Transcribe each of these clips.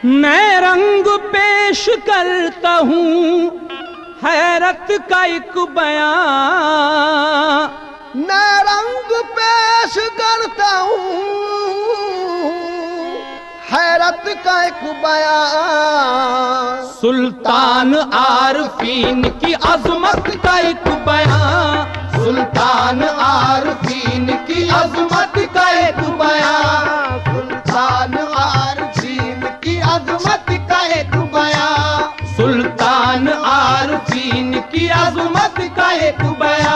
मैं रंग पेश करता हूँ हैरत का एक बयां, मैं रंग पेश करता हूँ हैरत का एक बयां, सुल्तान आरफीन की अजमत का एक बयां, सुल्तान आरफीन की अजमत का एक बयां, सुल्तान आरफीन की अजमत का एक बयां, सुल्तान आरफीन की अजमत का एक बयां।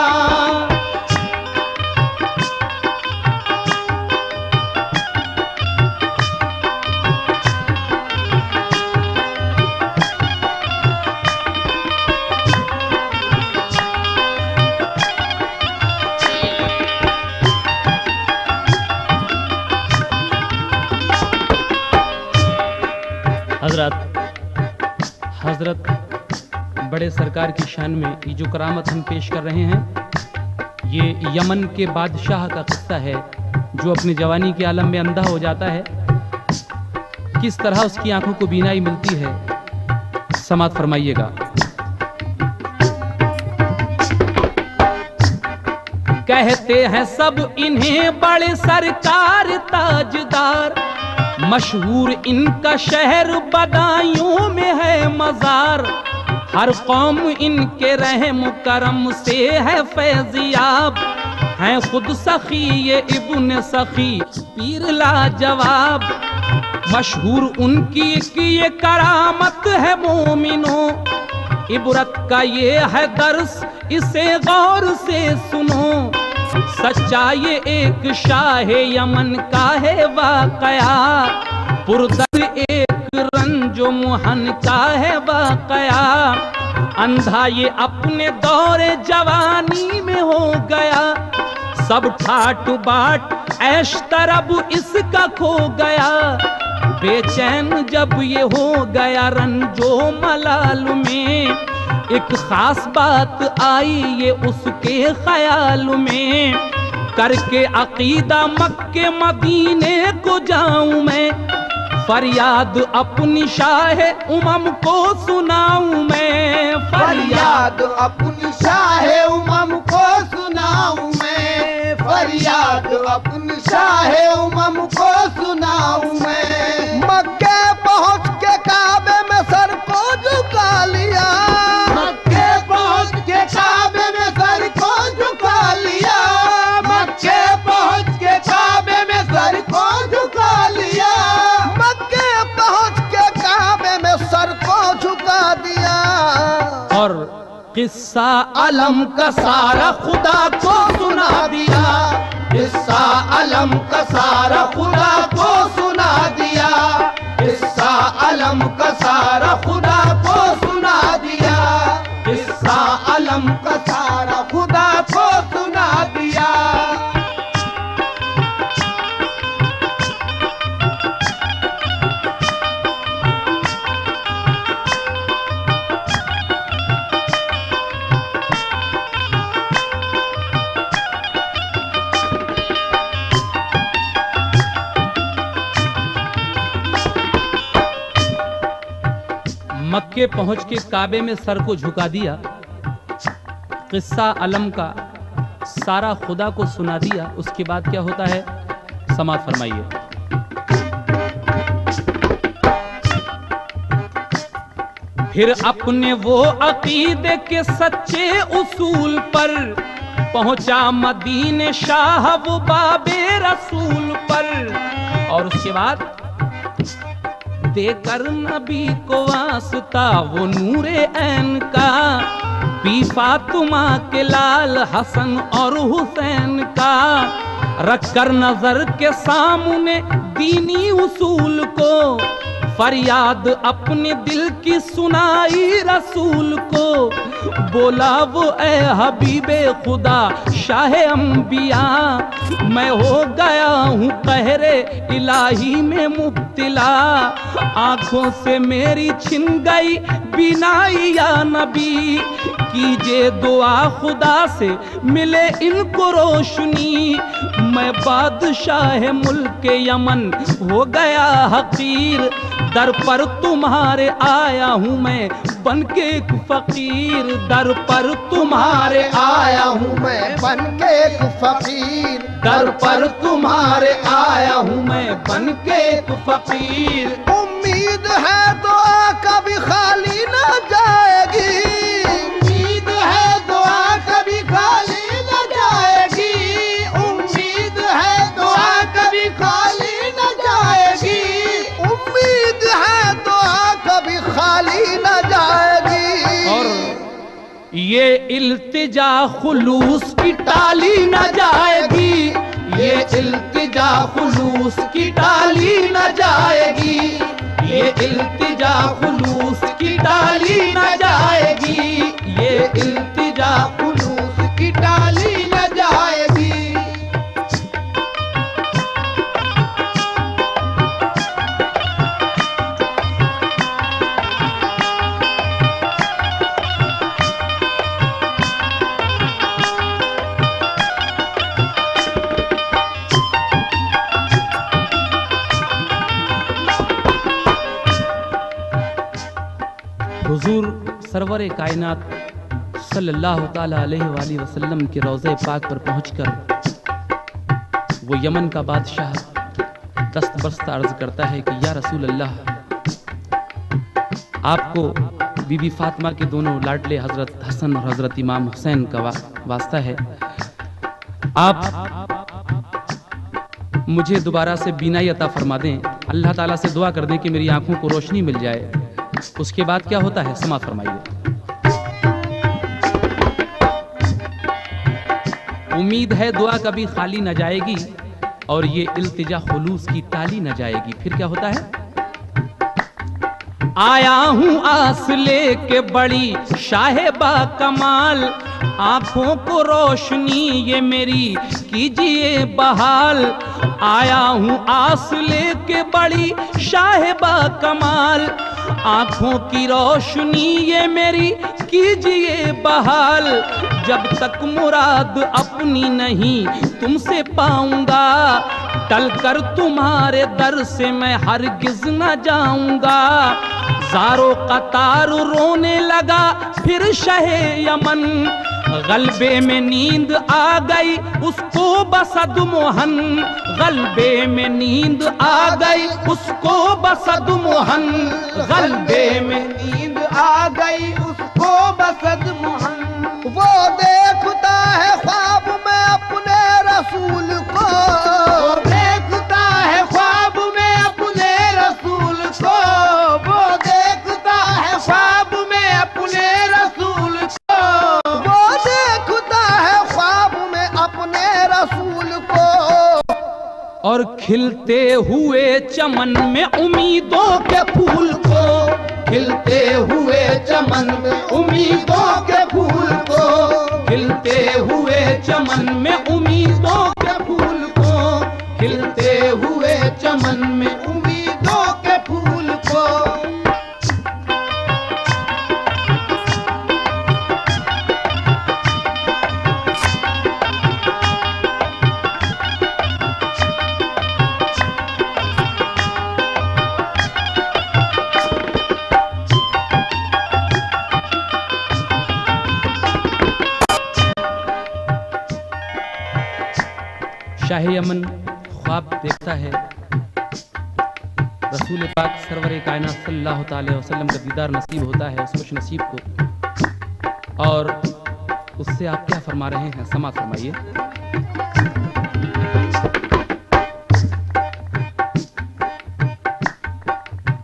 हजरत बड़े सरकार की शान में ये जो करामत हम पेश कर रहे हैं, ये यमन के बादशाह का किस्सा है जो अपनी जवानी के आलम में अंधा हो जाता है। किस तरह उसकी आंखों को बीनाई मिलती है, समात फरमाइएगा। कहते हैं सब इन्हें बड़े सरकार ताजदार, मशहूर इनका शहर बदायूं में है मजार, हर कौम इनके रहम करम से है फैजियाब, हैं खुद सखी ये इब्न सखी पीर लाजवाब, मशहूर उनकी कि ये करामत है मोमिनो, इबरत का ये है दर्स इसे गौर से सुनो, सच्चा ये एक शाह यमन का है वाकया, पुरदर एक रंजो मुहन का है वाकया, अंधा ये अपने दौरे जवानी में हो गया, सब ठाट बाट ऐश तरब इसका खो गया, बेचैन जब ये हो गया रंजो मलाल में, एक खास बात आई ये उसके ख्याल में, करके अकीदा मक्के मदीने को जाऊं मैं, फरियाद अपनी शाह उमम को सुनाऊं मैं, फरियाद अपनी शाह उमम को सुनाऊं मैं, फरियाद अपनी शाह उमम को सुनाऊं मैं, मक्के पहुंच के काबे में सर को झुका लिया, मक्के पहुंच के काबे में सर को झुका लिया, मक्के पहुंच के काबे में सर को झुका लिया, मक्के पहुंच के काबे में सर को झुका दिया, और किस्सा अलम का सारा खुदा को सुना दिया, किस्सा अलम का सारा खुदा को सुना दिया, किस्सा अलम का सारा खुदा को सुना दिया, किस्सा अलम का सारा खुदा को सुना दिया। मक्के पहुंच के काबे में सर को झुका दिया, किस्सा अलम का सारा खुदा को सुना दिया। उसके बाद क्या होता है, समात फरमाइए। फिर अपने वो अकीदे के सच्चे उसूल पर पहुंचा मदीने शाह वो बाबे रसूल पर, और उसके बाद देकर नबी को वास्ता वो नूरे ऐन का, पी फातिमा के लाल हसन और हुसैन का, रखकर नजर के सामने दीनी उसूल को, फरियाद अपने दिल की सुनाई रसूल को, बोला वो ए हबीबे खुदा शाह अंबिया, मैं हो गया हूँ कहरे इलाही में मुब्तिला, आंखों से मेरी छिन गई बिनाई या नबी, कीजिए दुआ खुदा से मिले इनको रोशनी, मैं बादशाह मुल्क यमन हो गया हकीर, दर पर तुम्हारे आया हूँ मैं बन के एक फकीर, दर पर तुम्हारे आया हूँ मैं बन के एक फकीर, दर पर तुम्हारे आया हूँ मैं बन के एक फकीर। उम्मीद है दुआ कभी खाली न जाएगी, उम्मीद है दुआ कभी खाली न जाएगी, उम्मीद है दुआ कभी खाली न जाएगी, उम्मीद है दुआ कभी खाली न जाएगी। और ये इल्तिजा खुलूस की टाली न जाएगी, ये इल्तिजा खुलूस की टाली न जाएगी, ये इल्तिजा खुलूस की टाली न जाएगी, ये इल्तिजा खुलूस की टाली न जाएगी। हुजूर सरवर कायनात सल्लल्लाहु ताला अलैहि वसल्लम के रोज़े पाक पर पहुंचकर वो यमन का बादशाह दस्त बस्त अर्ज करता है कि या रसूल अल्लाह, आपको बीबी फातिमा के दोनों लाडले हजरत हसन और हजरत इमाम हुसैन का वास्ता है, आप मुझे दोबारा से बीनाई अता फरमा दें, अल्लाह ताला से दुआ कर दें कि मेरी आंखों को रोशनी मिल जाए। उसके बाद क्या होता है समाअत फरमाइए। उम्मीद है दुआ कभी खाली न जाएगी और ये इल्तिजा खुलूस की ताली न जाएगी। फिर क्या होता है? आया हूं आस लेके बड़ी शाहेबा कमाल, आंखों को रोशनी ये मेरी कीजिए बहाल। आया हूं आस लेके बड़ी शाहेबा कमाल, आंखों की रोशनी ये मेरी कीजिए बहाल। जब तक मुराद अपनी नहीं तुमसे पाऊंगा, टल कर तुम्हारे दर से मैं हरगिज न जाऊंगा। ज़ारो कतार रोने लगा फिर शहे यमन, गलबे में नींद आ गई उसको बसद मोहन। गलबे में नींद आ गई उसको बसद मोहन, गलबे में नींद आ गई उसको बसद मोहन। वो देखता है ख्वाब में अपने रसूल को, वो देखता है ख्वाब में अपने रसूल को, वो देखता है ख्वाब में अपने रसूल को, वो देखता है ख्वाब में अपने रसूल को। और खिलते हुए चमन में उम्मीदों के फूल को, खिलते हुए चमन में उम्मीदों के फूल को, खिलते हुए चमन में उम्मीदों के फूल को, खिलते हुए चमन में उम्मीदों के फूल को। शाह यमन ख्वाब देखता है, रसूल पाक सरवर कायनात सल्लल्लाहु अलैहि वसल्लम का दीदार नसीब होता है उस खुश नसीब को। और उससे आप क्या फरमा रहे हैं, समाअत फरमाइए।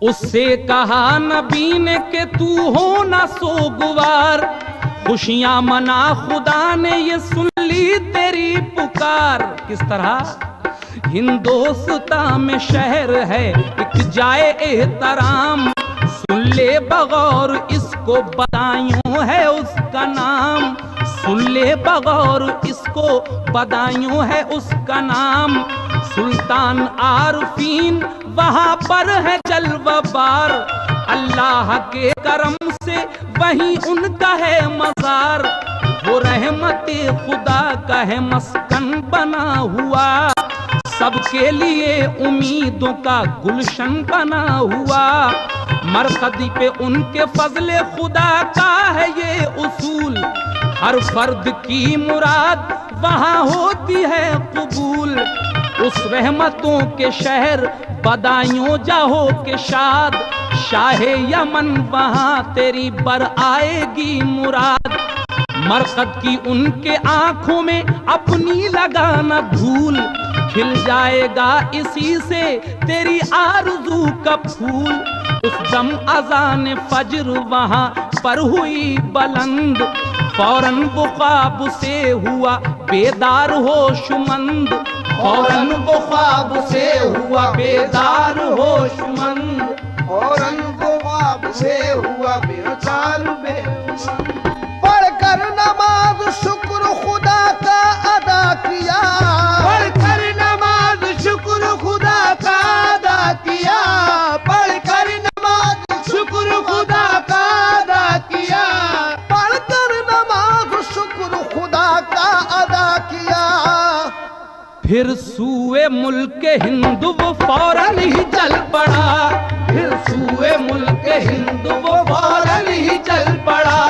उससे कहा नबी ने कि तू हो ना सोगवार, खुशियां मना खुदा ने ये सुन ली तेरी पुकार। किस तरह? हिंदोस्तान में शहर है एक जाए एहतराम, सुन ले बगौर इसको बदायूं है उसका नाम। सुन ले बगौर इसको बदायूं है उसका नाम। सुल्तान आरफीन वहां पर है जलवाबार, अल्लाह के करम से वहीं उनका है मज़ार। वो रहमते खुदा का है मस्कन बना हुआ, सबके लिए उम्मीदों का गुलशन बना हुआ। मरकदी पे उनके फजले खुदा का है ये उसूल, हर फर्द की मुराद वहाँ होती है कबूल। उस रहमतों के शहर बदायूं जाहो के शाद, शाहे यमन वहाँ तेरी बर आएगी मुराद। मरकद की उनके आंखों में अपनी लगाना धूल, खिल जाएगा इसी से तेरी आरज़ू का फूल। उस दम अज़ान फज्र वहाँ पर हुई बुलंद, फौरन वो ख्वाब से हुआ बेदार होशमंद, फौरन वो ख्वाब से हुआ बेदार होशमंद, फौरन वो ख्वाब से हुआ बेदार होशमंद। पढ़कर नमाज शुक्र खुदा का अदा किया, पढ़कर नमाज शुक्र खुदा का अदा किया, पढ़कर नमाज शुक्र खुदा का अदा किया, पढ़कर नमाज शुक्र खुदा का अदा किया। फिर सूए मुल्क हिंद वो फौरन ही चल पड़ा, फिर सूए मुल्क हिंद वो फौरन ही चल पड़ा,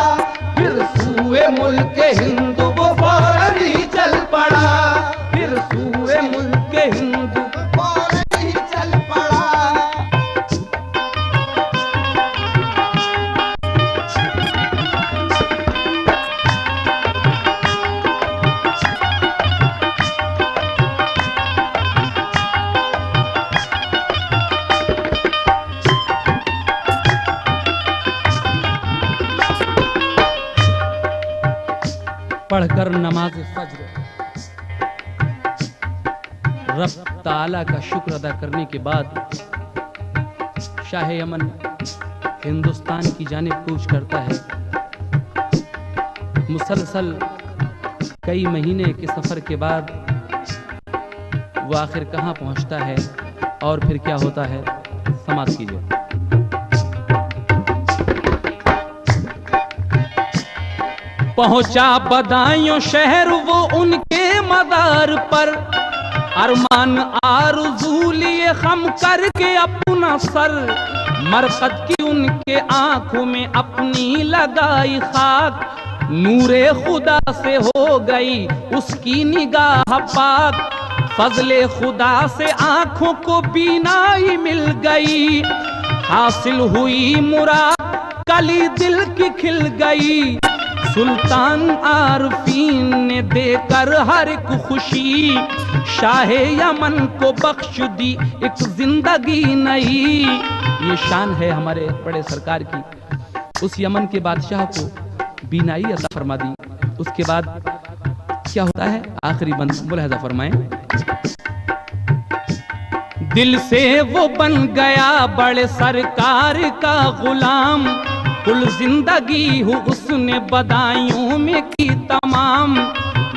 फिर सूए मुल्क हिंद वो फौरन ही चल पड़ा, फिर सूए मुल्क हिंद फौरन ही चल पड़ा। पढ़कर नमाज फज्र, रब ताला का शुक्र अदा करने के बाद शाह यमन हिंदुस्तान की जानिब कूच करता है। मुसलसल कई महीने के सफ़र के बाद वो आखिर कहाँ पहुँचता है और फिर क्या होता है, समाप्त कीजिए। पहुंचा बदायूं शहर वो उनके मदार पर, अरमान आरज़ू लिए खम करके अपना सर। मरकद की उनके आंखों में अपनी लगाई खाक, नूरे खुदा से हो गई उसकी निगाह पाक। फजले खुदा से आंखों को बीनाई मिल गई, हासिल हुई मुराद कली दिल की खिल गई। सुल्तान आरफीन ने देकर हर एक खुशी, शाहे यमन को बख्श दी एक जिंदगी नई। ये शान है हमारे बड़े सरकार की, उस यमन के बादशाह को बीनाई अता फरमा दी। उसके बाद क्या होता है, आखिरी बंद मुलाहिजा फरमाएं। दिल से वो बन गया बड़े सरकार का गुलाम, कुल जिंदगी हो उसने बदायूं में की तमाम।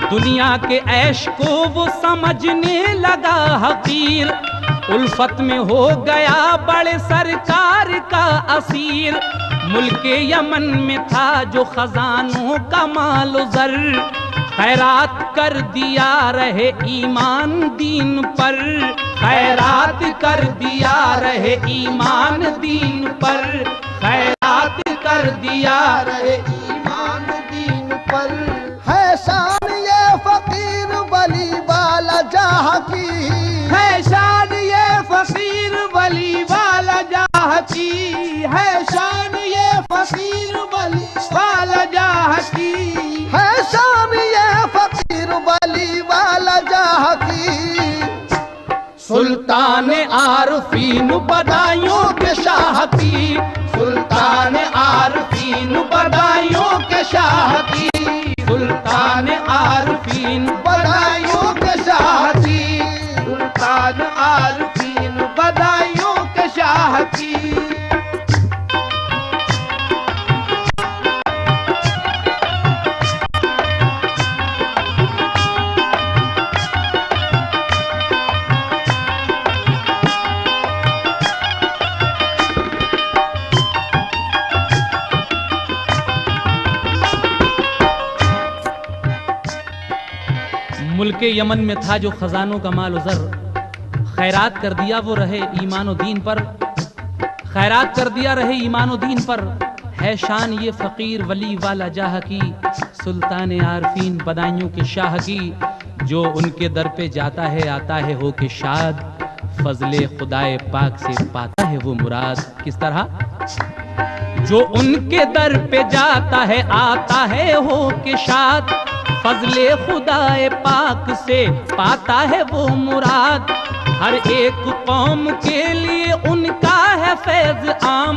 दुनिया के ऐश को वो समझने लगा हकीर, उल्फत में हो गया बड़े सरकार का असीर। मुल्क यमन में था जो खजानों का माल ज़र, खैरात कर दिया रहे ईमान दीन पर, खैरात कर दिया रहे ईमान दीन पर, खैरात कर दिया रहे ईमान दीन पर। है शान ये फकीर वली वाला जहाँ की, है शान ये फकीर वली वाला जहाँ की, है शान ये फकीर वली वाला जहाँ की, है शान ये फकीर वली वाला जहाँ की। सुल्तान आरफीन बदायूं के शाह की, सुल्तान आरफीन बदायूं के शाह की, सुल्तान आरफीन बदायूं के शाह की, सुल्तान आरफीन बदायूं के शाह की। मुल्क यमन में था जो खजानों का माल ज़र, खैरात कर दिया वो रहे ईमानो दीन पर, खैरात कर दिया रहे ईमानो दीन पर। है शान ये फकीर वली वाला जाह की, सुल्तान आरफीन बदायूं के शाह की। जो उनके दर पे जाता है आता है हो के शाद, फजले खुदाए पाक से पाता है वो मुराद। किस तरह? जो उनके दर पे जाता है आता है हो के शाद, फजले खुदाए पाक से पाता है वो मुराद। हर एक कौम के लिए उनका है फैज आम,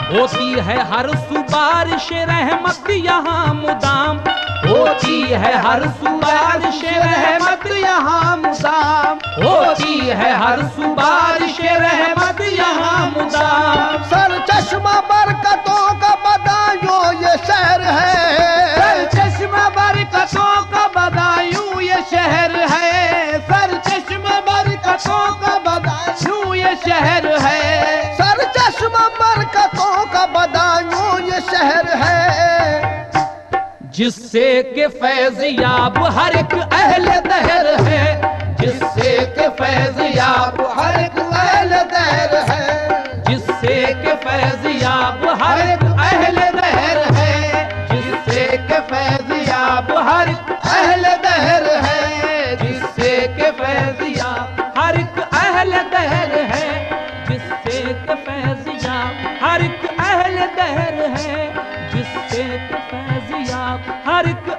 होती है हर सुबारिश रहमत यहाँ मुदाम, होती है हर सुबारिश रहमत यहाँ मुदाम, होती है हर सुबारिश रहमत यहाँ मुदाम। सर चश्मा बरकतों का बदायूं ये शहर है, सर चश्मा बरकतों का बदायूं ये शहर है, सर चश्मा बरकतों का बदायूं ये शहर है, सर चश्मा बरकतों का बदायूं ये शहर है। जिससे के फैज याब हर एक अहले दहर है, जिससे के फैज याब हर एक अहले दहर है, जिससे के फैज याब हर एक अहले दहर है, जिससे के फैज याब हर एक अहले दहर है, जिससे के फैज याब हर एक अहले दहर है, जिससे के फैज याब हर एक अहले दहर है, जिससे के फैज याब हर एक